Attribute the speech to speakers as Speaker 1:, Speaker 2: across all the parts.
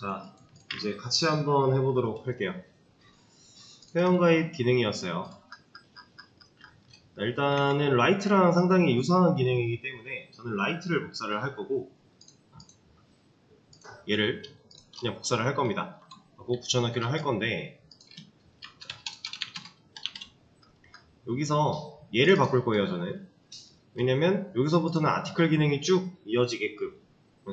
Speaker 1: 자, 이제 같이 한번 해보도록 할게요. 회원가입 기능이었어요. 일단은 라이트랑 상당히 유사한 기능이기 때문에 저는 라이트를 복사를 할 거고 얘를 그냥 복사를 할 겁니다. 하고 붙여넣기를 할 건데 여기서 얘를 바꿀 거예요. 저는 왜냐면 여기서부터는 아티클 기능이 쭉 이어지게끔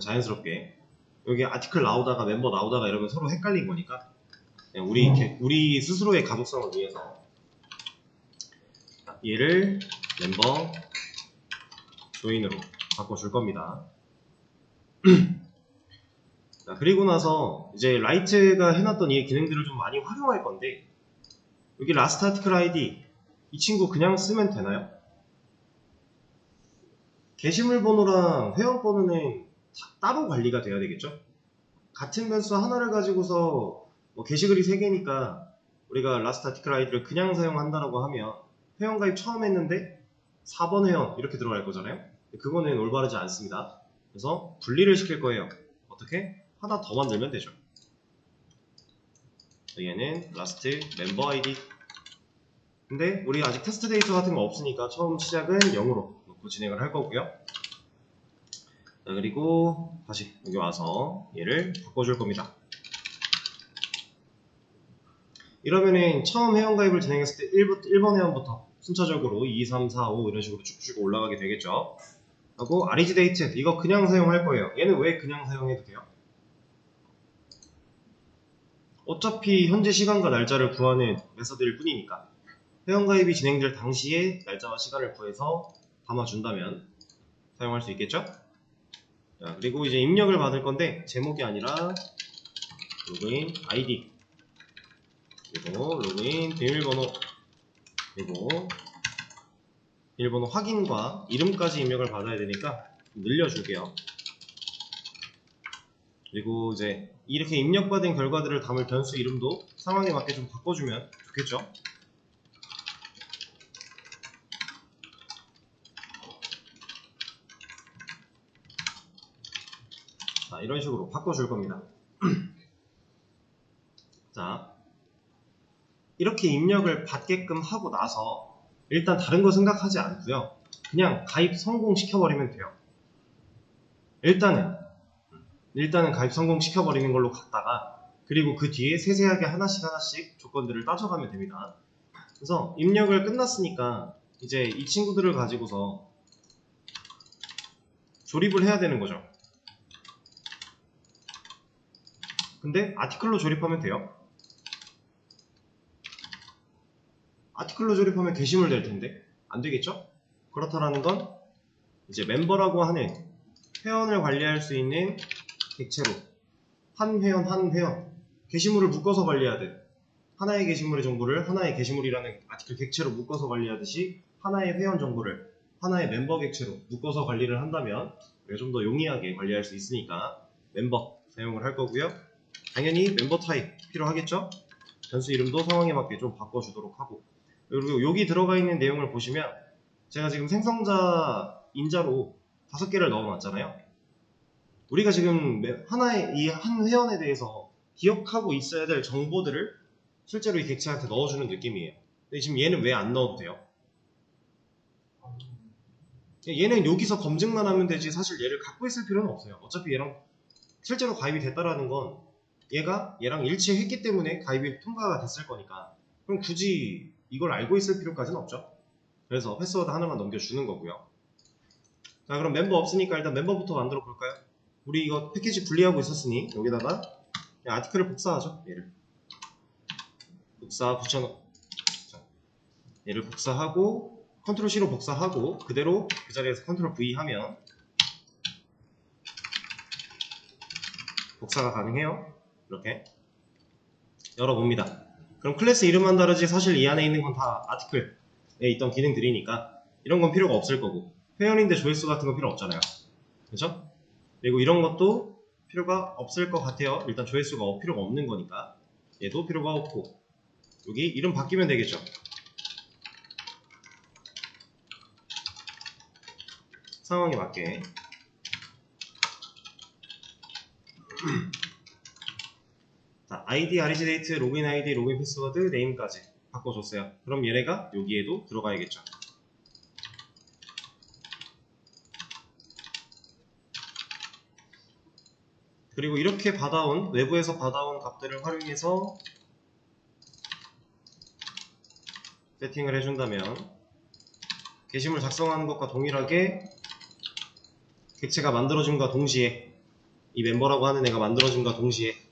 Speaker 1: 자연스럽게 여기 아티클 나오다가 멤버 나오다가 이러면 서로 헷갈린 거니까 그냥 우리 스스로의 가독성을 위해서 얘를 멤버 조인으로 바꿔줄 겁니다. 자, 그리고 나서 이제 라이트가 해놨던 이 기능들을 좀 많이 활용할 건데 여기 라스트 아티클 아이디 이 친구 그냥 쓰면 되나요? 게시물 번호랑 회원 번호는 따로 관리가 돼야 되겠죠? 같은 변수 하나를 가지고서 뭐 게시글이 3개니까 우리가 라스트 아티클 아이디를 그냥 사용한다라고 하면 회원 가입 처음 했는데 4번 회원 이렇게 들어갈 거잖아요. 그거는 올바르지 않습니다. 그래서 분리를 시킬 거예요. 어떻게? 하나 더 만들면 되죠. 얘는 라스트 멤버 아이디. 근데 우리 아직 테스트 데이터 같은 거 없으니까 처음 시작은 0으로 놓고 진행을 할 거고요. 자, 그리고 다시 여기 와서 얘를 바꿔줄 겁니다. 이러면은 처음 회원가입을 진행했을 때 1번 회원부터 순차적으로 2, 3, 4, 5 이런 식으로 쭉쭉 올라가게 되겠죠. 하고 아리지데이트 이거 그냥 사용할 거예요. 얘는 왜 그냥 사용해도 돼요? 어차피 현재 시간과 날짜를 구하는 메서드일 뿐이니까 회원가입이 진행될 당시에 날짜와 시간을 구해서 담아준다면 사용할 수 있겠죠? 자, 그리고 이제 입력을 받을 건데 제목이 아니라 로그인 아이디 그리고 로그인 비밀번호 그리고 비밀번호 확인과 이름까지 입력을 받아야 되니까 늘려줄게요. 그리고 이제 이렇게 입력받은 결과들을 담을 변수 이름도 상황에 맞게 좀 바꿔주면 좋겠죠? 자, 이런 식으로 바꿔줄 겁니다. 자, 이렇게 입력을 받게끔 하고 나서 일단 다른 거 생각하지 않고요. 그냥 가입 성공시켜버리면 돼요. 일단은 가입 성공시켜버리는 걸로 갔다가 그리고 그 뒤에 세세하게 하나씩 조건들을 따져가면 됩니다. 그래서 입력을 끝났으니까 이제 이 친구들을 가지고서 조립을 해야 되는 거죠. 근데 아티클로 조립하면 돼요. 아티클로 조립하면 게시물 될 텐데 안 되겠죠? 그렇다라는 건 이제 멤버라고 하는 회원을 관리할 수 있는 객체로 한 회원 게시물을 묶어서 관리하듯 하나의 게시물의 정보를 하나의 게시물이라는 아티클 객체로 묶어서 관리하듯이 하나의 회원 정보를 하나의 멤버 객체로 묶어서 관리를 한다면 우리가 좀 더 용이하게 관리할 수 있으니까 멤버 사용을 할 거고요. 당연히 멤버 타입 필요하겠죠? 변수 이름도 상황에 맞게 좀 바꿔주도록 하고 그리고 여기 들어가 있는 내용을 보시면 제가 지금 생성자 인자로 5개를 넣어놨잖아요. 우리가 지금 하나의 이 한 회원에 대해서 기억하고 있어야 될 정보들을 실제로 이 객체한테 넣어주는 느낌이에요. 근데 지금 얘는 왜 안 넣어도 돼요? 얘는 여기서 검증만 하면 되지 사실 얘를 갖고 있을 필요는 없어요. 어차피 얘랑 실제로 가입이 됐다라는 건 얘랑 일치했기 때문에 가입이 통과가 됐을 거니까 그럼 굳이 이걸 알고 있을 필요까지는 없죠. 그래서 패스워드 하나만 넘겨주는 거고요. 자, 그럼 member 없으니까 일단 멤버부터 만들어 볼까요? 우리 이거 패키지 분리하고 있었으니 여기다가 그냥 아티클을 복사하죠. 얘를 복사하고 컨트롤 C로 복사하고 그대로 그 자리에서 컨트롤 V 하면 복사가 가능해요. 이렇게 열어봅니다. 그럼 클래스 이름만 다르지 사실 이 안에 있는 건 다 아티클에 있던 기능들이니까 이런 건 필요가 없을 거고 회원인데 조회수 같은 거 필요 없잖아요. 그렇죠? 그리고 이런 것도 필요가 없을 것 같아요. 일단 조회수가 필요가 없는 거니까 얘도 필요가 없고 여기 이름 바뀌면 되겠죠. 상황에 맞게 자, ID, REGDate, 로그인 ID, 로그인 패스워드, 네임까지 바꿔줬어요. 그럼 얘네가 여기에도 들어가야겠죠. 그리고 이렇게 받아온, 외부에서 받아온 값들을 활용해서 세팅을 해준다면 게시물 작성하는 것과 동일하게 객체가 만들어짐과 동시에 이 멤버라고 하는 애가 만들어짐과 동시에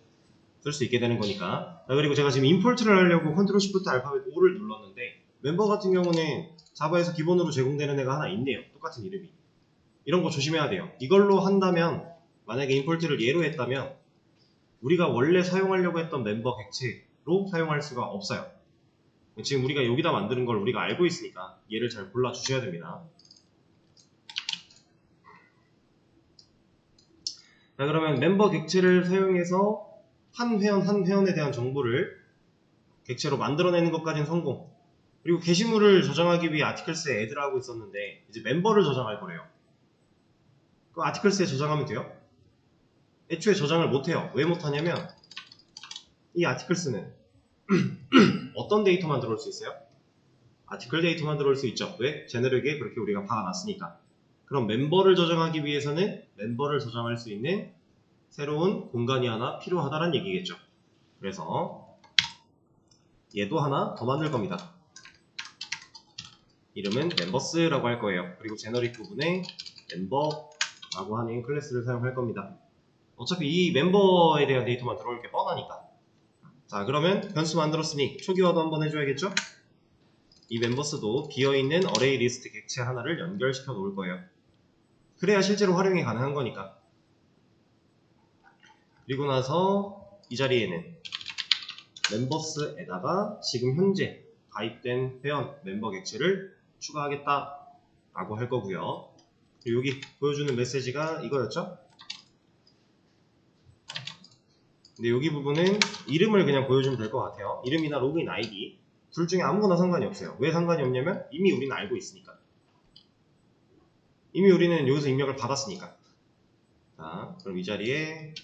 Speaker 1: 쓸 수 있게 되는 거니까. 자, 그리고 제가 지금 임포트를 하려고 컨트롤 시프트 알파벳 O를 눌렀는데 멤버 같은 경우는 자바에서 기본으로 제공되는 애가 하나 있네요. 똑같은 이름이. 이런 거 조심해야 돼요. 이걸로 한다면 만약에 임포트를 얘로 했다면 우리가 원래 사용하려고 했던 멤버 객체로 사용할 수가 없어요. 지금 우리가 여기다 만드는 걸 우리가 알고 있으니까 얘를 잘 골라 주셔야 됩니다. 자, 그러면 멤버 객체를 사용해서 한 회원에 대한 정보를 객체로 만들어내는 것까지는 성공. 그리고 게시물을 저장하기 위해 아티클스에 애드를 하고 있었는데 이제 멤버를 저장할 거래요. 그 아티클스에 저장하면 돼요? 애초에 저장을 못해요. 왜 못하냐면 이 아티클스는 어떤 데이터만 들어올 수 있어요? 아티클 데이터만 들어올 수 있죠. 왜? 제너릭에 그렇게 우리가 박아놨으니까. 그럼 멤버를 저장하기 위해서는 멤버를 저장할 수 있는 새로운 공간이 하나 필요하다는 얘기겠죠. 그래서 얘도 하나 더 만들 겁니다. 이름은 멤버스라고 할 거예요. 그리고 제너릭 부분에 멤버라고 하는 클래스를 사용할 겁니다. 어차피 이 멤버에 대한 데이터만 들어올 게 뻔하니까. 자, 그러면 변수 만들었으니 초기화도 한번 해줘야겠죠? 이 멤버스도 비어있는 어레이 리스트 객체 하나를 연결시켜 놓을 거예요. 그래야 실제로 활용이 가능한 거니까. 그리고 나서 이 자리에는 멤버스에다가 지금 현재 가입된 회원 멤버 객체를 추가하겠다 라고 할 거고요. 그리고 여기 보여주는 메시지가 이거였죠? 근데 여기 부분은 이름을 그냥 보여주면 될 것 같아요. 이름이나 로그인 아이디 둘 중에 아무거나 상관이 없어요. 왜 상관이 없냐면 이미 우리는 알고 있으니까. 이미 우리는 여기서 입력을 받았으니까. 자, 그럼 이 자리에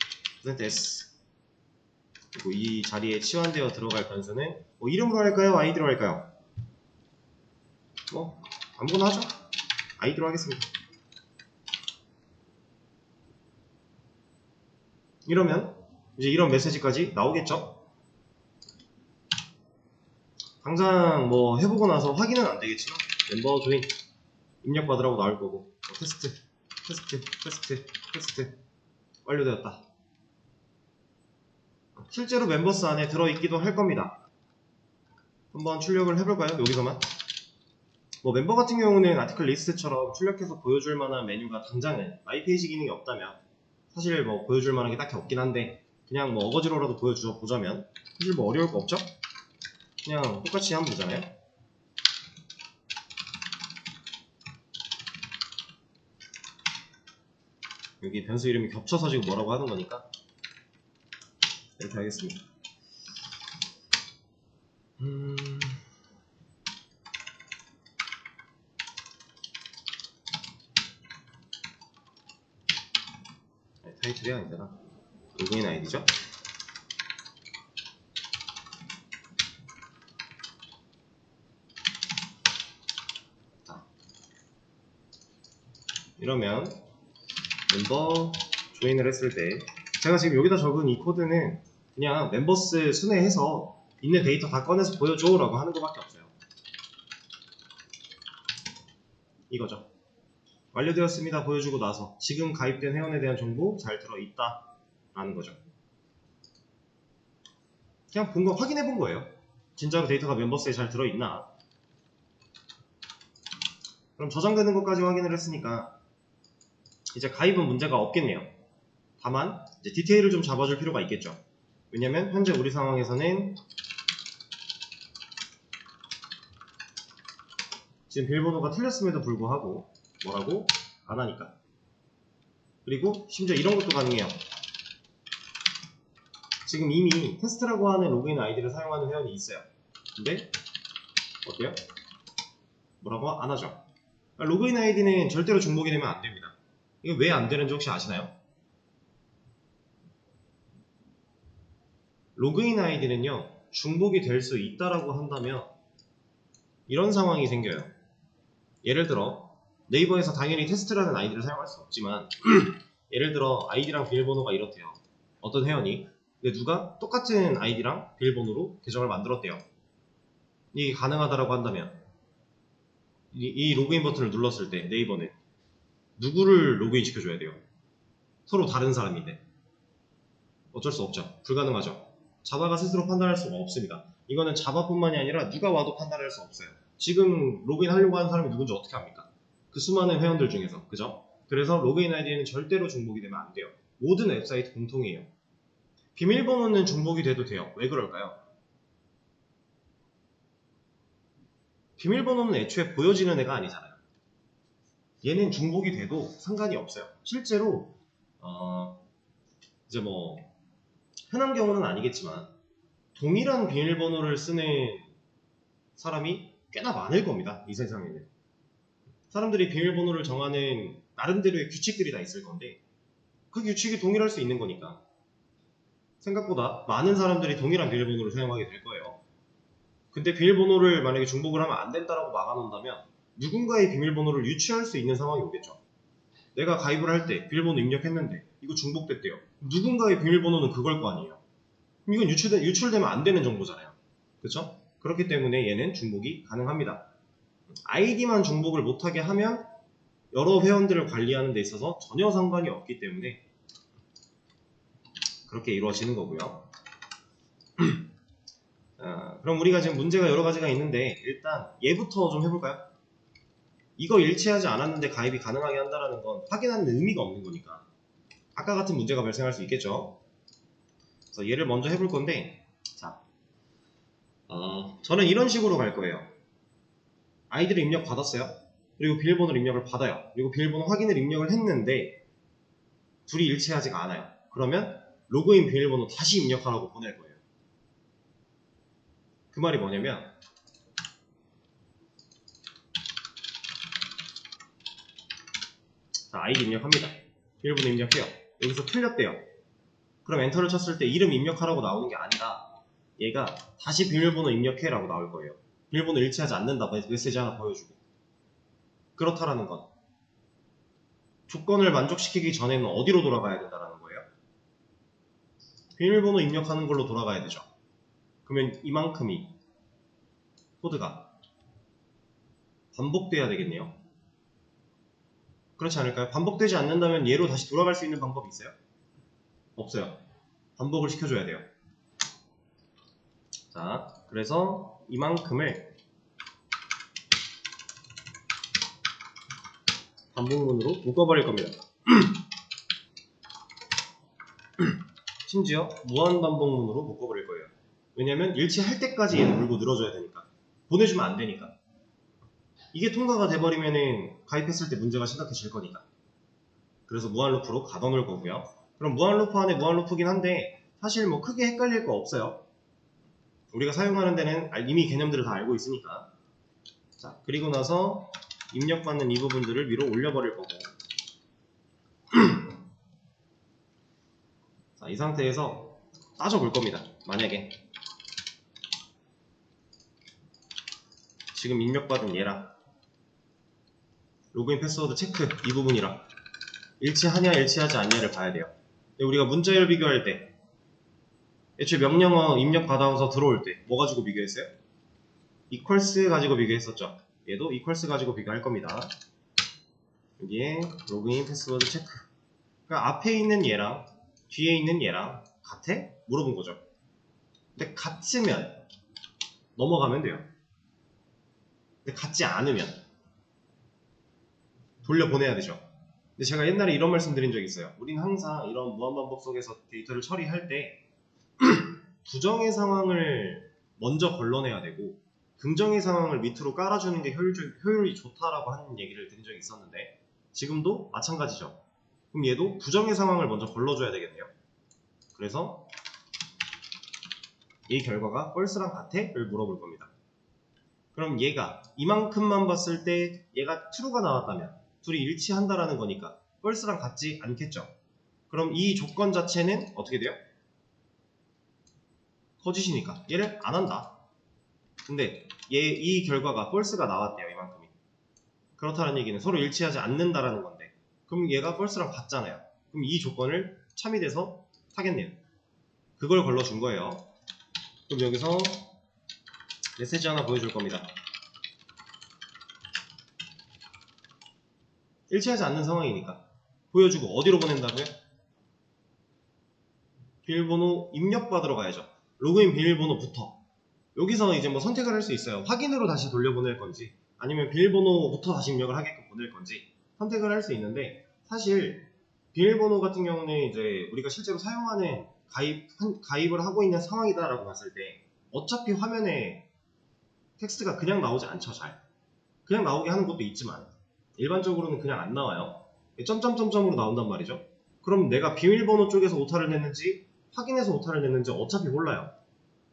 Speaker 1: %s 그리고 이 자리에 치환되어 들어갈 변수는 뭐 이름으로 할까요? 아이디로 할까요? 뭐 아무거나 하죠. 아이디로 하겠습니다. 이러면 이제 이런 메시지까지 나오겠죠? 당장 뭐 해보고 나서 확인은 안 되겠지만 멤버 조인 입력받으라고 나올 거고 테스트 완료되었다. 실제로 멤버스 안에 들어있기도 할 겁니다. 한번 출력을 해볼까요? 여기서만. 뭐 멤버 같은 경우는 아티클 리스트처럼 출력해서 보여줄 만한 메뉴가 당장은 마이페이지 기능이 없다면 사실 뭐 보여줄 만한 게 딱히 없긴 한데 그냥 뭐 어거지로라도 보여보자면 사실 뭐 어려울 거 없죠? 그냥 똑같이 하면 되잖아요. 여기 변수 이름이 겹쳐서 지금 뭐라고 하는 거니까 이렇게 하겠습니다. 타이틀이 아니잖아. 로그인 아이디죠? 자, 이러면 멤버 조인을 했을 때 제가 지금 여기다 적은 이 코드는 그냥 멤버스 순회해서 있는 데이터 다 꺼내서 보여줘 라고 하는 것밖에 없어요. 이거죠. 완료되었습니다 보여주고 나서 지금 가입된 회원에 대한 정보 잘 들어있다 라는 거죠. 그냥 본 거 확인해 본 거예요. 진짜로 데이터가 멤버스에 잘 들어있나. 그럼 저장되는 것까지 확인을 했으니까 이제 가입은 문제가 없겠네요. 다만 이제 디테일을 좀 잡아줄 필요가 있겠죠. 왜냐면 현재 우리 상황에서는 지금 비밀번호가 틀렸음에도 불구하고 뭐라고 안 하니까. 그리고 심지어 이런 것도 가능해요. 지금 이미 테스트라고 하는 로그인 아이디를 사용하는 회원이 있어요. 근데 어때요? 뭐라고 안 하죠. 로그인 아이디는 절대로 중복이 되면 안 됩니다. 이게 왜 안 되는지 혹시 아시나요? 로그인 아이디는요 중복이 될 수 있다라고 한다면 이런 상황이 생겨요. 예를 들어 네이버에서 당연히 테스트라는 아이디를 사용할 수 없지만 예를 들어 아이디랑 비밀번호가 이렇대요. 어떤 회원이. 근데 누가 똑같은 아이디랑 비밀번호로 계정을 만들었대요. 이게 가능하다라고 한다면 이 로그인 버튼을 눌렀을 때 네이버는 누구를 로그인 시켜줘야 돼요? 서로 다른 사람인데 어쩔 수 없죠. 불가능하죠. 자바가 스스로 판단할 수가 없습니다. 이거는 자바뿐만이 아니라 누가 와도 판단할 수 없어요. 지금 로그인 하려고 하는 사람이 누군지 어떻게 합니까? 그 수많은 회원들 중에서. 그죠? 그래서 로그인 아이디는 절대로 중복이 되면 안 돼요. 모든 웹사이트 공통이에요. 비밀번호는 중복이 돼도 돼요. 왜 그럴까요? 비밀번호는 애초에 보여지는 애가 아니잖아요. 얘는 중복이 돼도 상관이 없어요. 실제로 이제 뭐 흔한 경우는 아니겠지만 동일한 비밀번호를 쓰는 사람이 꽤나 많을 겁니다. 이 세상에는. 사람들이 비밀번호를 정하는 나름대로의 규칙들이 다 있을 건데 그 규칙이 동일할 수 있는 거니까 생각보다 많은 사람들이 동일한 비밀번호를 사용하게 될 거예요. 근데 비밀번호를 만약에 중복을 하면 안 된다라고 막아놓는다면 누군가의 비밀번호를 유추할 수 있는 상황이 오겠죠. 내가 가입을 할 때 비밀번호 입력했는데 이거 중복됐대요. 누군가의 비밀번호는 그걸 거 아니에요. 그럼 이건 유출되면 안 되는 정보잖아요. 그렇죠? 그렇기 때문에 얘는 중복이 가능합니다. 아이디만 중복을 못하게 하면 여러 회원들을 관리하는 데 있어서 전혀 상관이 없기 때문에 그렇게 이루어지는 거고요. 그럼 우리가 지금 문제가 여러 가지가 있는데 일단 얘부터 좀 해볼까요? 이거 일치하지 않았는데 가입이 가능하게 한다는 건 확인하는 의미가 없는 거니까 아까 같은 문제가 발생할 수 있겠죠. 그래서 얘를 먼저 해볼 건데 자, 저는 이런 식으로 갈 거예요. 아이디를 입력 받았어요. 그리고 비밀번호를 입력을 받아요. 그리고 비밀번호 확인을 입력을 했는데 둘이 일치하지가 않아요. 그러면 로그인 비밀번호 다시 입력하라고 보낼 거예요. 그 말이 뭐냐면 자, 아이디 입력합니다. 비밀번호 입력해요. 여기서 틀렸대요. 그럼 엔터를 쳤을 때 이름 입력하라고 나오는 게 아니라 얘가 다시 비밀번호 입력해 라고 나올 거예요. 비밀번호 일치하지 않는다 메시지 하나 보여주고 그렇다라는 건 조건을 만족시키기 전에는 어디로 돌아가야 된다는 거예요? 비밀번호 입력하는 걸로 돌아가야 되죠. 그러면 이만큼이 코드가 반복돼야 되겠네요. 그렇지 않을까요? 반복되지 않는다면 얘로 다시 돌아갈 수 있는 방법이 있어요? 없어요. 반복을 시켜줘야 돼요. 자, 그래서 이만큼을 반복문으로 묶어버릴 겁니다. 심지어 무한반복문으로 묶어버릴 거예요. 왜냐면 일치할 때까지 얘를 물고 늘어줘야 되니까. 보내주면 안 되니까. 이게 통과가 돼버리면은 가입했을 때 문제가 심각해질 거니까. 그래서 무한루프로 가둬놓을 거고요. 그럼 무한루프 안에 무한루프긴 한데 사실 뭐 크게 헷갈릴 거 없어요. 우리가 사용하는 데는 이미 개념들을 다 알고 있으니까. 자, 그리고 나서 입력받는 이 부분들을 위로 올려버릴 거고 자, 이 상태에서 따져볼 겁니다. 만약에 지금 입력받은 얘랑 로그인 패스워드 체크 이 부분이랑 일치하냐 일치하지 않냐를 봐야 돼요. 근데 우리가 문자열 비교할 때 애초에 명령어 입력 받아서 들어올 때 뭐 가지고 비교했어요? equals 가지고 비교했었죠. 얘도 equals 가지고 비교할 겁니다. 여기에 로그인 패스워드 체크 그러니까 앞에 있는 얘랑 뒤에 있는 얘랑 같아? 물어본 거죠. 근데 같으면 넘어가면 돼요. 근데 같지 않으면 돌려보내야 되죠. 근데 제가 옛날에 이런 말씀 드린 적이 있어요. 우린 항상 이런 무한반복 속에서 데이터를 처리할 때 부정의 상황을 먼저 걸러내야 되고 긍정의 상황을 밑으로 깔아주는 게 효율이 좋다라고 하는 얘기를 드린 적이 있었는데 지금도 마찬가지죠. 그럼 얘도 부정의 상황을 먼저 걸러줘야 되겠네요. 그래서 이 결과가 false랑 같아? 를 물어볼 겁니다. 그럼 얘가 이만큼만 봤을 때 얘가 true가 나왔다면 둘이 일치한다라는 거니까 false랑 같지 않겠죠. 그럼 이 조건 자체는 어떻게 돼요? 거짓이니까 얘를 안 한다. 근데 이 결과가 false가 나왔대요. 이만큼이. 그렇다는 얘기는 서로 일치하지 않는다라는 건데, 그럼 얘가 false랑 같잖아요. 그럼 이 조건을 참이돼서 타겠네요. 그걸 걸러준 거예요. 그럼 여기서 메시지 하나 보여줄 겁니다. 일치하지 않는 상황이니까 보여주고 어디로 보낸다고요? 비밀번호 입력받으러 가야죠. 로그인 비밀번호부터. 여기서 이제 뭐 선택을 할 수 있어요. 확인으로 다시 돌려보낼 건지 아니면 비밀번호부터 다시 입력을 하게끔 보낼 건지 선택을 할 수 있는데, 사실 비밀번호 같은 경우는 이제 우리가 실제로 사용하는 가입을 하고 있는 상황이다라고 봤을 때 어차피 화면에 텍스트가 그냥 나오지 않죠. 잘 그냥 나오게 하는 것도 있지만 일반적으로는 그냥 안 나와요. 점점점점으로 나온단 말이죠. 그럼 내가 비밀번호 쪽에서 오타를 냈는지 확인해서 오타를 냈는지 어차피 몰라요.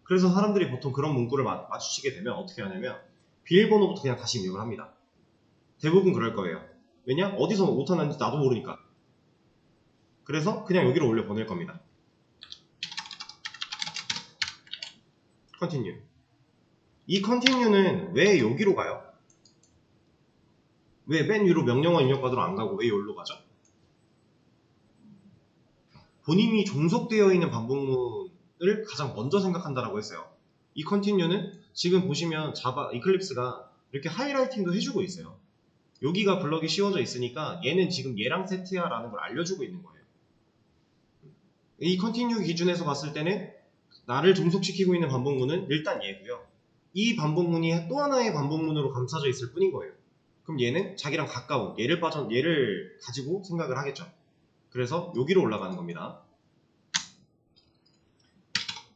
Speaker 1: 그래서 사람들이 보통 그런 문구를 맞추시게 되면 어떻게 하냐면 비밀번호부터 그냥 다시 입력을 합니다. 대부분 그럴 거예요. 왜냐? 어디서 오타 났는지 나도 모르니까. 그래서 그냥 여기로 올려 보낼 겁니다. 컨티뉴. 이 컨티뉴는 왜 여기로 가요? 왜 맨 위로 명령어 입력받으러 안 가고 왜 여기로 가죠? 본인이 종속되어 있는 반복문을 가장 먼저 생각한다라고 했어요. 이 컨티뉴는 지금 보시면 자바 이클립스가 이렇게 하이라이팅도 해주고 있어요. 여기가 블럭이 씌워져 있으니까 얘는 지금 얘랑 세트야 라는 걸 알려주고 있는 거예요. 이 컨티뉴 기준에서 봤을 때는 나를 종속시키고 있는 반복문은 일단 얘고요. 이 반복문이 또 하나의 반복문으로 감싸져 있을 뿐인 거예요. 그럼 얘는 자기랑 가까운 얘를 가지고 생각을 하겠죠. 그래서 여기로 올라가는 겁니다.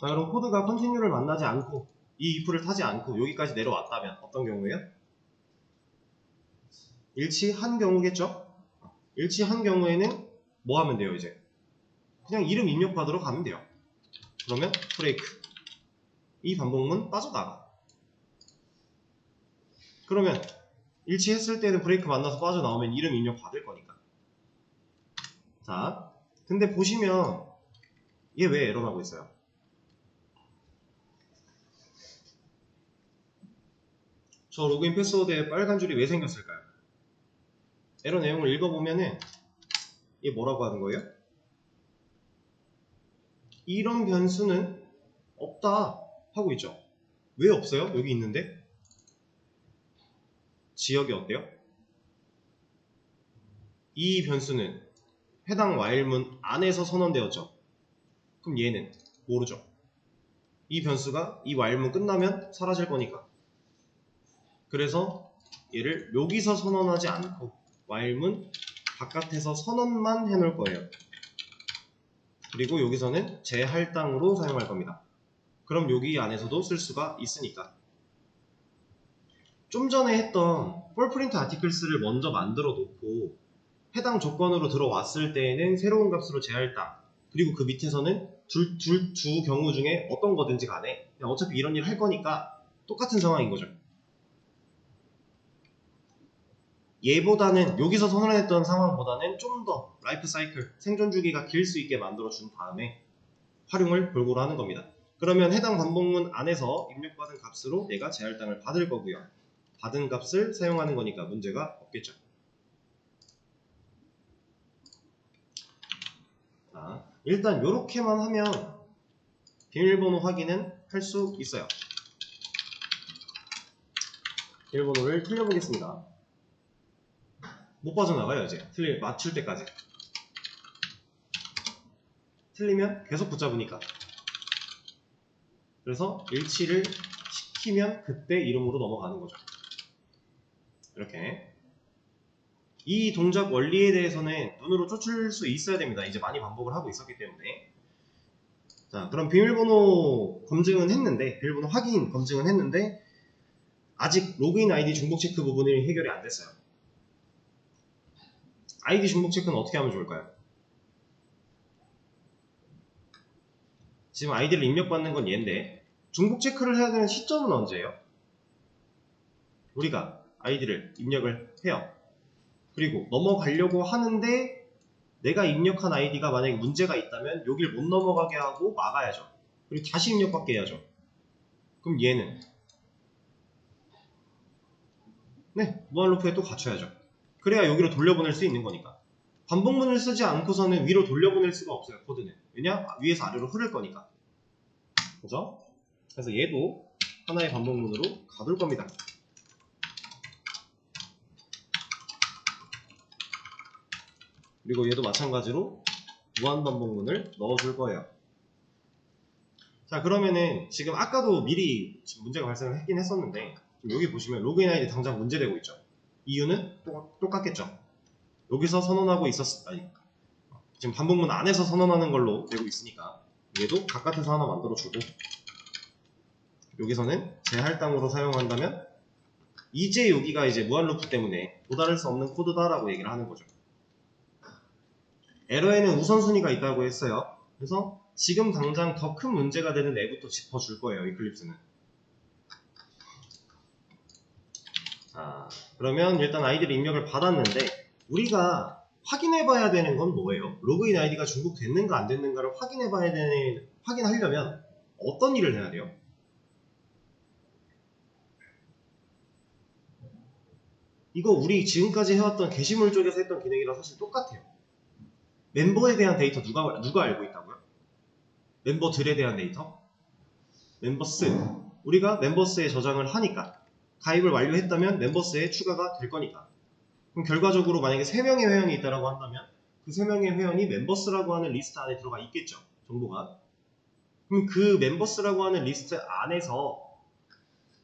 Speaker 1: 자, 그럼 코드가 컨티뉴를 만나지 않고 이 if를 타지 않고 여기까지 내려왔다면 어떤 경우예요? 일치한 경우겠죠? 일치한 경우에는 뭐 하면 돼요? 이제 그냥 이름 입력받으러 가면 돼요. 그러면 브레이크, 이 반복문 빠져나가. 그러면 일치했을 때는 브레이크 만나서 빠져나오면 이름 입력 받을 거니까. 자, 근데 보시면 얘 왜 에러 나고 있어요? 저 로그인 패스워드에 빨간 줄이 왜 생겼을까요? 에러 내용을 읽어보면은 얘 뭐라고 하는 거예요? 이런 변수는 없다 하고 있죠. 왜 없어요? 여기 있는데? 지역이 어때요? 이 변수는 해당 while문 안에서 선언되었죠. 그럼 얘는 모르죠. 이 변수가 이 while문 끝나면 사라질 거니까. 그래서 얘를 여기서 선언하지 않고 while문 바깥에서 선언만 해놓을 거예요. 그리고 여기서는 재할당으로 사용할 겁니다. 그럼 여기 안에서도 쓸 수가 있으니까. 좀 전에 했던 폴프린트 아티클스를 먼저 만들어 놓고 해당 조건으로 들어왔을 때에는 새로운 값으로 재할당, 그리고 그 밑에서는 두 경우 중에 어떤 거든지 간에 그냥 어차피 이런 일 할 거니까 똑같은 상황인 거죠. 얘보다는 여기서 선언했던 상황보다는 좀 더 라이프 사이클, 생존 주기가 길 수 있게 만들어 준 다음에 활용을 골고루 하는 겁니다. 그러면 해당 반복문 안에서 입력받은 값으로 얘가 재할당을 받을 거고요. 받은 값을 사용하는 거니까 문제가 없겠죠. 자, 일단 이렇게만 하면 비밀번호 확인은 할 수 있어요. 비밀번호를 틀려보겠습니다. 못 빠져나가요. 이제 맞출 때까지. 틀리면 계속 붙잡으니까. 그래서 일치를 시키면 그때 이름으로 넘어가는 거죠. 이렇게. 이 동작 원리에 대해서는 눈으로 쫓을 수 있어야 됩니다. 이제 많이 반복을 하고 있었기 때문에. 자, 그럼 비밀번호 검증은 했는데, 비밀번호 확인 검증은 했는데 아직 로그인 아이디 중복 체크 부분이 해결이 안 됐어요. 아이디 중복 체크는 어떻게 하면 좋을까요? 지금 아이디를 입력받는 건 얘인데 중복 체크를 해야 되는 시점은 언제예요? 우리가 아이디를 입력을 해요. 그리고 넘어가려고 하는데 내가 입력한 아이디가 만약에 문제가 있다면 여길 못 넘어가게 하고 막아야죠. 그리고 다시 입력받게 해야죠. 그럼 얘는 네, 무한 루프에 또 갖춰야죠. 그래야 여기로 돌려보낼 수 있는 거니까. 반복문을 쓰지 않고서는 위로 돌려보낼 수가 없어요, 코드는. 왜냐? 위에서 아래로 흐를 거니까. 그죠? 그래서 얘도 하나의 반복문으로 가둘 겁니다. 그리고 얘도 마찬가지로 무한 반복문을 넣어줄 거예요. 자, 그러면은 지금 아까도 미리 문제가 발생을 했긴 했었는데 여기 보시면 로그인 아이디 당장 문제되고 있죠. 이유는 똑같겠죠. 여기서 선언하고 지금 반복문 안에서 선언하는 걸로 되고 있으니까 얘도 바깥에서 하나 만들어주고, 여기서는 재할당으로 사용한다면 이제 여기가 이제 무한 루프 때문에 도달할 수 없는 코드다라고 얘기를 하는 거죠. 에러에는 우선순위가 있다고 했어요. 그래서 지금 당장 더 큰 문제가 되는 애부터 짚어줄 거예요, 이클립스는. 자, 그러면 일단 아이디를 입력을 받았는데 우리가 확인해 봐야 되는 건 뭐예요? 로그인 아이디가 중복됐는가 안 됐는가를 확인하려면 어떤 일을 해야 돼요? 이거 우리 지금까지 해왔던 게시물 쪽에서 했던 기능이랑 사실 똑같아요. 멤버에 대한 데이터 누가 알고 있다고요? 멤버들에 대한 데이터? 멤버스. 우리가 멤버스에 저장을 하니까 가입을 완료했다면 멤버스에 추가가 될 거니까. 그럼 결과적으로 만약에 3명의 회원이 있다고 한다면 그 3명의 회원이 멤버스라고 하는 리스트 안에 들어가 있겠죠, 정보가. 그럼 그 멤버스라고 하는 리스트 안에서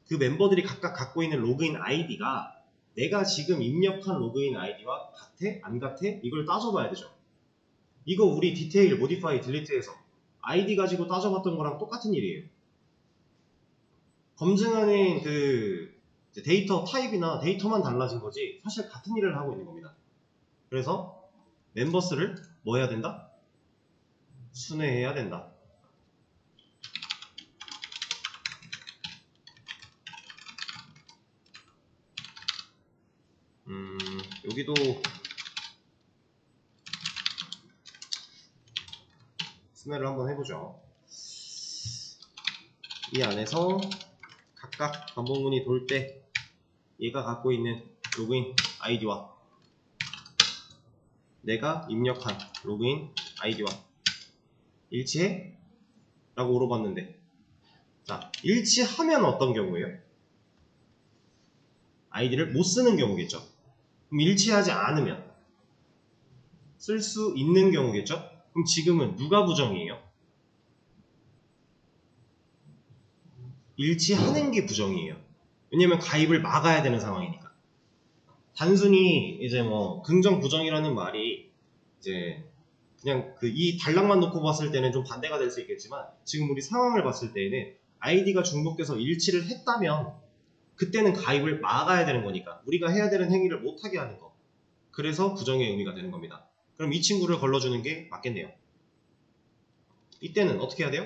Speaker 1: 그 멤버들이 각각 갖고 있는 로그인 아이디가 내가 지금 입력한 로그인 아이디와 같아? 안 같아? 이걸 따져봐야 되죠. 이거 우리 디테일, 모디파이, 딜리트에서 아이디 가지고 따져봤던 거랑 똑같은 일이에요. 검증하는 그 데이터 타입이나 데이터만 달라진 거지 사실 같은 일을 하고 있는 겁니다. 그래서 멤버스를 뭐 해야 된다? 순회해야 된다. 여기도 순회를 한번 해보죠. 이 안에서 각각 반복문이 돌 때 얘가 갖고 있는 로그인 아이디와 내가 입력한 로그인 아이디와 일치해? 라고 물어봤는데, 자, 일치하면 어떤 경우예요? 아이디를 못 쓰는 경우겠죠. 그럼 일치하지 않으면 쓸 수 있는 경우겠죠. 그럼 지금은 누가 부정이에요? 일치하는 게 부정이에요. 왜냐면 가입을 막아야 되는 상황이니까. 단순히 이제 뭐 긍정 부정이라는 말이 이제 그냥 그 이 단락만 놓고 봤을 때는 좀 반대가 될 수 있겠지만, 지금 우리 상황을 봤을 때에는 아이디가 중복돼서 일치를 했다면 그때는 가입을 막아야 되는 거니까 우리가 해야 되는 행위를 못하게 하는 거. 그래서 부정의 의미가 되는 겁니다. 그럼 이 친구를 걸러주는 게 맞겠네요. 이때는 어떻게 해야 돼요?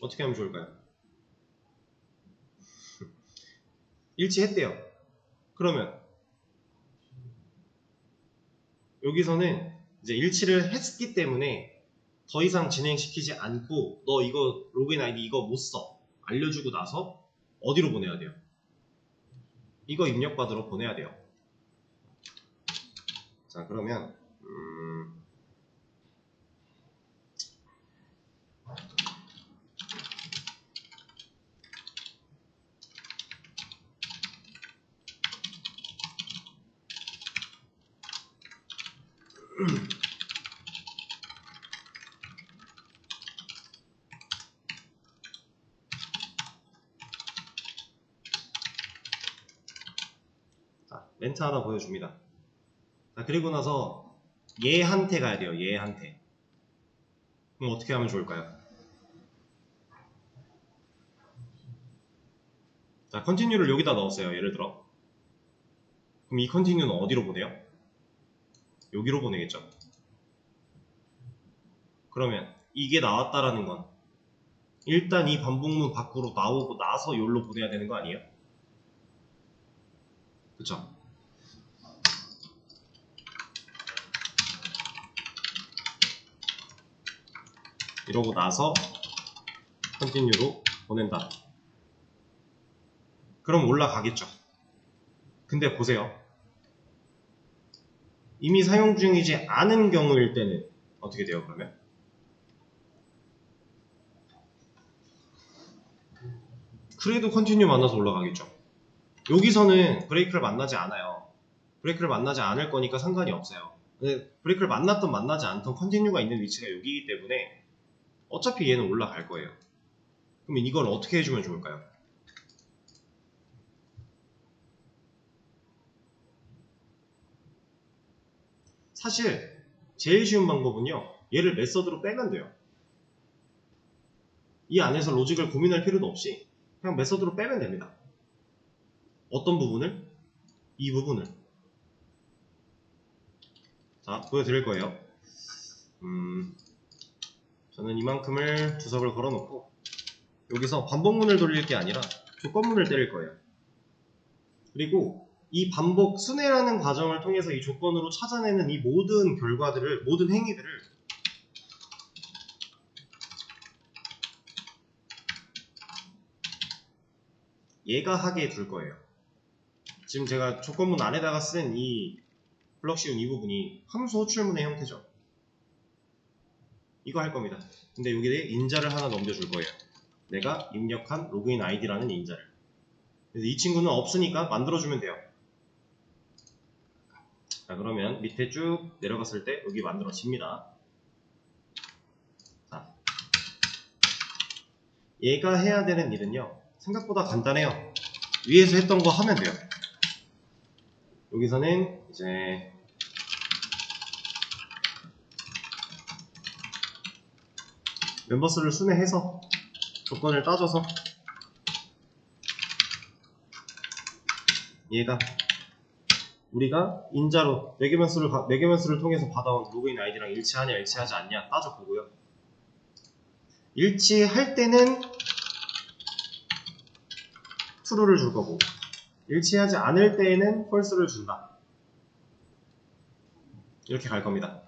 Speaker 1: 어떻게 하면 좋을까요? 일치했대요. 그러면 여기서는 이제 일치를 했기 때문에 더 이상 진행시키지 않고 너 이거 로그인 아이디 이거 못 써 알려주고 나서 어디로 보내야 돼요? 이거 입력받으러 보내야 돼요. 자, 그러면 자, 멘트 하나 보여줍니다. 자, 그리고 나서 얘한테 가야 돼요. 얘한테. 그럼 어떻게 하면 좋을까요? 자, 컨티뉴를 여기다 넣었어요. 예를 들어. 그럼 이 컨티뉴는 어디로 보내요? 여기로 보내겠죠. 그러면 이게 나왔다라는 건 일단 이 반복문 밖으로 나오고 나서 여기로 보내야 되는 거 아니에요? 그쵸? 이러고 나서 continue로 보낸다. 그럼 올라가겠죠. 근데 보세요. 이미 사용 중이지 않은 경우일 때는 어떻게 돼요, 그러면? 그래도 컨티뉴 만나서 올라가겠죠. 여기서는 브레이크를 만나지 않아요. 브레이크를 만나지 않을 거니까 상관이 없어요. 근데 브레이크를 만났던 만나지 않던 컨티뉴가 있는 위치가 여기이기 때문에 어차피 얘는 올라갈 거예요. 그러면 이걸 어떻게 해주면 좋을까요? 사실 제일 쉬운 방법은요, 얘를 메서드로 빼면 돼요. 이 안에서 로직을 고민할 필요도 없이 그냥 메서드로 빼면 됩니다. 어떤 부분을? 이 부분을. 자, 보여드릴 거예요. 저는 이만큼을 주석을 걸어놓고 여기서 반복문을 돌릴 게 아니라 조건문을 때릴 거예요. 그리고 이 반복 순회라는 과정을 통해서 이 조건으로 찾아내는 이 모든 결과들을, 모든 행위들을 얘가 하게 둘 거예요. 지금 제가 조건문 안에다가 쓴 이 블럭 씌운 이 부분이 함수 호출문의 형태죠. 이거 할 겁니다. 근데 여기에 인자를 하나 넘겨줄 거예요. 내가 입력한 로그인 아이디라는 인자를. 그래서 이 친구는 없으니까 만들어주면 돼요. 자, 그러면 밑에 쭉 내려갔을 때 여기 만들어집니다. 자, 얘가 해야 되는 일은요, 생각보다 간단해요. 위에서 했던 거 하면 돼요. 여기서는 이제 멤버스를 순회해서 조건을 따져서 얘가 우리가 인자로 매개변수를 통해서 받아온 로그인 아이디랑 일치하냐 일치하지 않냐 따져보고요. 일치할 때는 true를 줄 거고, 일치하지 않을 때에는 false를 준다. 이렇게 갈 겁니다.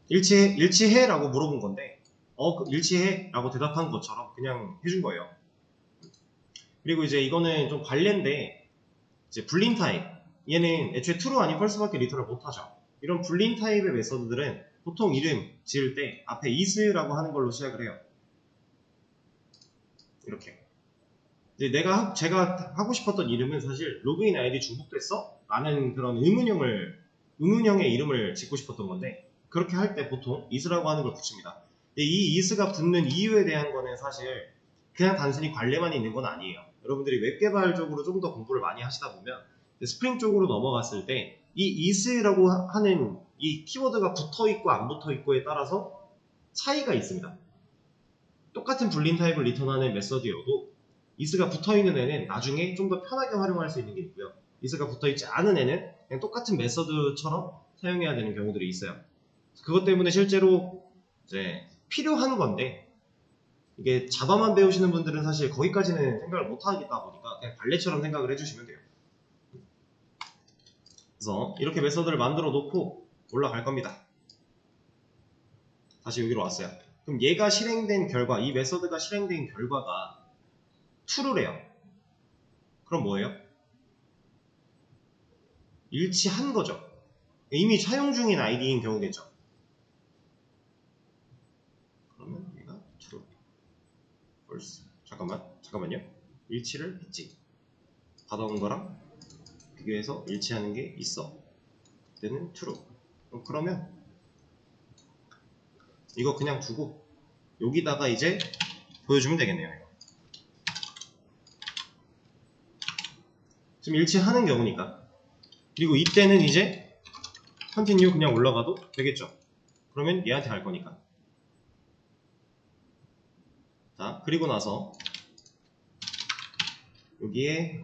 Speaker 1: 일치해 라고 물어본 건데 일치해 라고 대답한 것처럼 그냥 해준 거예요. 그리고 이제 이거는 좀 관례인데, 이제 불린 타입, 얘는 애초에 true 아닌 false밖에 리턴을 못하죠. 이런 불린 타입의 메서드들은 보통 이름 지을 때 앞에 is라고 하는 걸로 시작을 해요. 이렇게. 이제 제가 하고 싶었던 이름은 사실 로그인 아이디 중복됐어? 라는 그런 의문형의 이름을 짓고 싶었던 건데, 그렇게 할 때 보통 is라고 하는 걸 붙입니다. 근데 이 is가 붙는 이유에 대한 거는 사실 그냥 단순히 관례만 있는 건 아니에요. 여러분들이 웹 개발 쪽으로 좀 더 공부를 많이 하시다 보면 스프링 쪽으로 넘어갔을 때 이 is라고 하는 이 키워드가 붙어 있고 안 붙어 있고에 따라서 차이가 있습니다. 똑같은 불린 타입을 리턴하는 메서드여도 is가 붙어 있는 애는 나중에 좀 더 편하게 활용할 수 있는 게 있고요. is가 붙어 있지 않은 애는 그냥 똑같은 메서드처럼 사용해야 되는 경우들이 있어요. 그것 때문에 실제로 이제 필요한 건데, 이게 자바만 배우시는 분들은 사실 거기까지는 생각을 못 하겠다 보니까 그냥 관례처럼 생각을 해주시면 돼요. 그래서 이렇게 메서드를 만들어 놓고 올라갈 겁니다. 다시 여기로 왔어요. 그럼 얘가 실행된 결과, 이 메서드가 실행된 결과가 true래요. 그럼 뭐예요? 일치한 거죠. 이미 사용 중인 아이디인 경우겠죠. 그러면 얘가 true, false. 잠깐만요. 일치를 했지. 받아온 거랑 비교해서 일치하는 게 있어. 그때는 true. 그러면 이거 그냥 두고 여기다가 이제 보여주면 되겠네요. 이거. 지금 일치하는 경우니까. 그리고 이때는 이제 continue 그냥 올라가도 되겠죠. 그러면 얘한테 갈 거니까. 자, 그리고 나서 여기에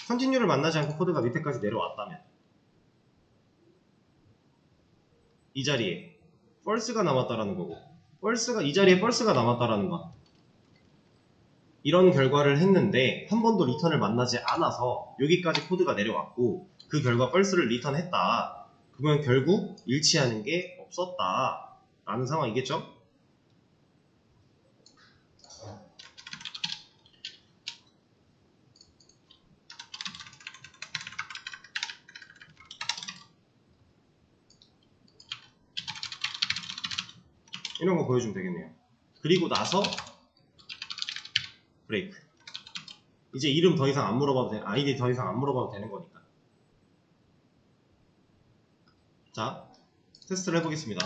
Speaker 1: continue를 만나지 않고 코드가 밑에까지 내려왔다면 이 자리에 false가 남았다라는 거고, 이 자리에 false가 남았다라는 건 이런 결과를 했는데 한 번도 리턴을 만나지 않아서 여기까지 코드가 내려왔고 그 결과 false를 리턴했다. 그러면 결국 일치하는 게 없었다. 라는 상황이겠죠? 이런 거 보여주면 되겠네요. 그리고 나서 브레이크. 이제 이름 더 이상 안 물어봐도 돼, 아이디 더 이상 안 물어봐도 되는 거니까. 자, 테스트를 해보겠습니다.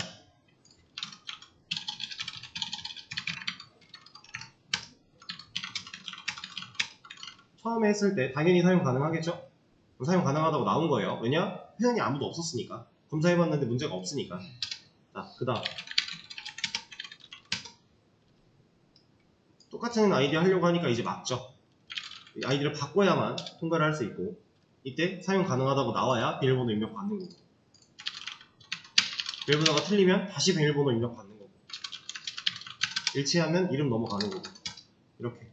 Speaker 1: 처음에 했을 때 당연히 사용 가능하겠죠? 사용 가능하다고 나온 거예요. 왜냐? 회원이 아무도 없었으니까. 검사해봤는데 문제가 없으니까. 자, 그 다음 똑같은 아이디 하려고 하니까 이제 맞죠? 아이디를 바꿔야만 통과를 할 수 있고, 이때 사용 가능하다고 나와야 비밀번호 입력 받는 거고, 비밀번호가 틀리면 다시 비밀번호 입력 받는 거고, 일치하면 이름 넘어가는 거고, 이렇게.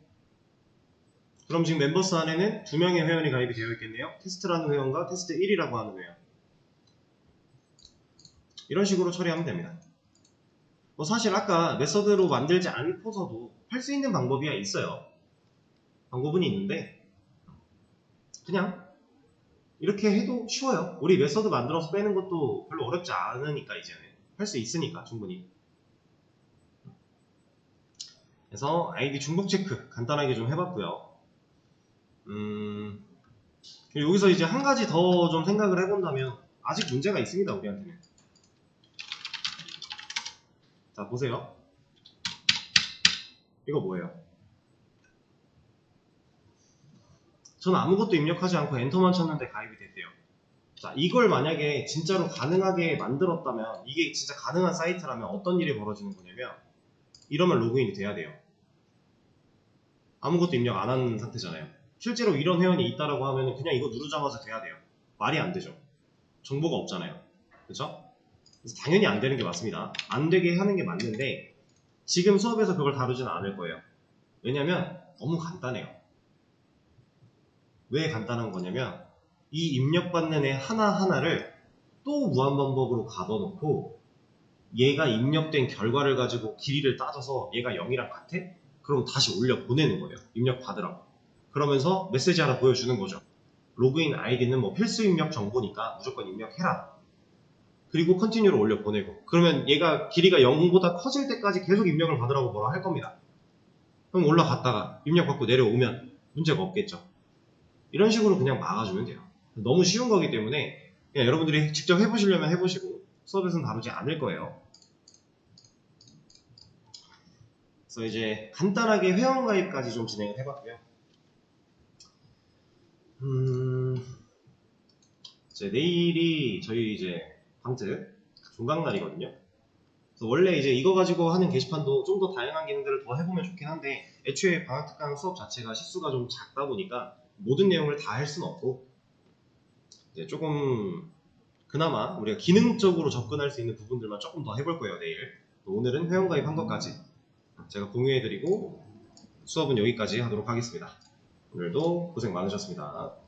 Speaker 1: 그럼 지금 멤버스 안에는 2명의 회원이 가입이 되어 있겠네요. 테스트라는 회원과 테스트 1이라고 하는 회원. 이런 식으로 처리하면 됩니다. 뭐 사실 아까 메서드로 만들지 않고서도 할 수 있는 방법이야 있어요. 방법은 있는데 그냥 이렇게 해도 쉬워요. 우리 메서드 만들어서 빼는 것도 별로 어렵지 않으니까 이제는 할 수 있으니까 충분히. 그래서 아이디 중복 체크 간단하게 좀 해봤고요. 여기서 이제 한 가지 더 좀 생각을 해본다면 아직 문제가 있습니다, 우리한테는. 자, 보세요. 이거 뭐예요? 저는 아무것도 입력하지 않고 엔터만 쳤는데 가입이 됐대요. 자, 이걸 만약에 진짜로 가능하게 만들었다면, 이게 진짜 가능한 사이트라면 어떤 일이 벌어지는 거냐면, 이러면 로그인이 돼야 돼요. 아무것도 입력 안 하는 상태잖아요. 실제로 이런 회원이 있다라고 하면 그냥 이거 누르자마자 돼야 돼요. 말이 안 되죠. 정보가 없잖아요. 그렇죠? 그래서 당연히 안 되는 게 맞습니다. 안 되게 하는 게 맞는데 지금 수업에서 그걸 다루지는 않을 거예요. 왜냐면 너무 간단해요. 왜 간단한 거냐면 이 입력받는 애 하나하나를 또 무한반복으로 가둬놓고 얘가 입력된 결과를 가지고 길이를 따져서 얘가 0이랑 같아? 그럼 다시 올려 보내는 거예요. 입력 받으라고. 그러면서 메시지 하나 보여주는 거죠. 로그인 아이디는 뭐 필수 입력 정보니까 무조건 입력해라. 그리고 컨티뉴로 올려 보내고. 그러면 얘가 길이가 0보다 커질 때까지 계속 입력을 받으라고 뭐라 할 겁니다. 그럼 올라갔다가 입력 받고 내려오면 문제가 없겠죠. 이런 식으로 그냥 막아주면 돼요. 너무 쉬운 거기 때문에 그냥 여러분들이 직접 해보시려면 해보시고 수업에서는 다루지 않을 거예요. 그래서 이제 간단하게 회원가입까지 좀 진행을 해봤고요. 이제 내일이 저희 이제 방트 종강날이거든요. 그래서 원래 이제 이거 가지고 하는 게시판도 좀 더 다양한 기능들을 더 해보면 좋긴 한데 애초에 방학특강 수업 자체가 시수가 좀 작다 보니까 모든 내용을 다 할 수는 없고 이제 조금 그나마 우리가 기능적으로 접근할 수 있는 부분들만 조금 더 해볼 거예요. 내일. 오늘은 회원가입한 것까지 제가 공유해드리고 수업은 여기까지 하도록 하겠습니다. 오늘도 고생 많으셨습니다.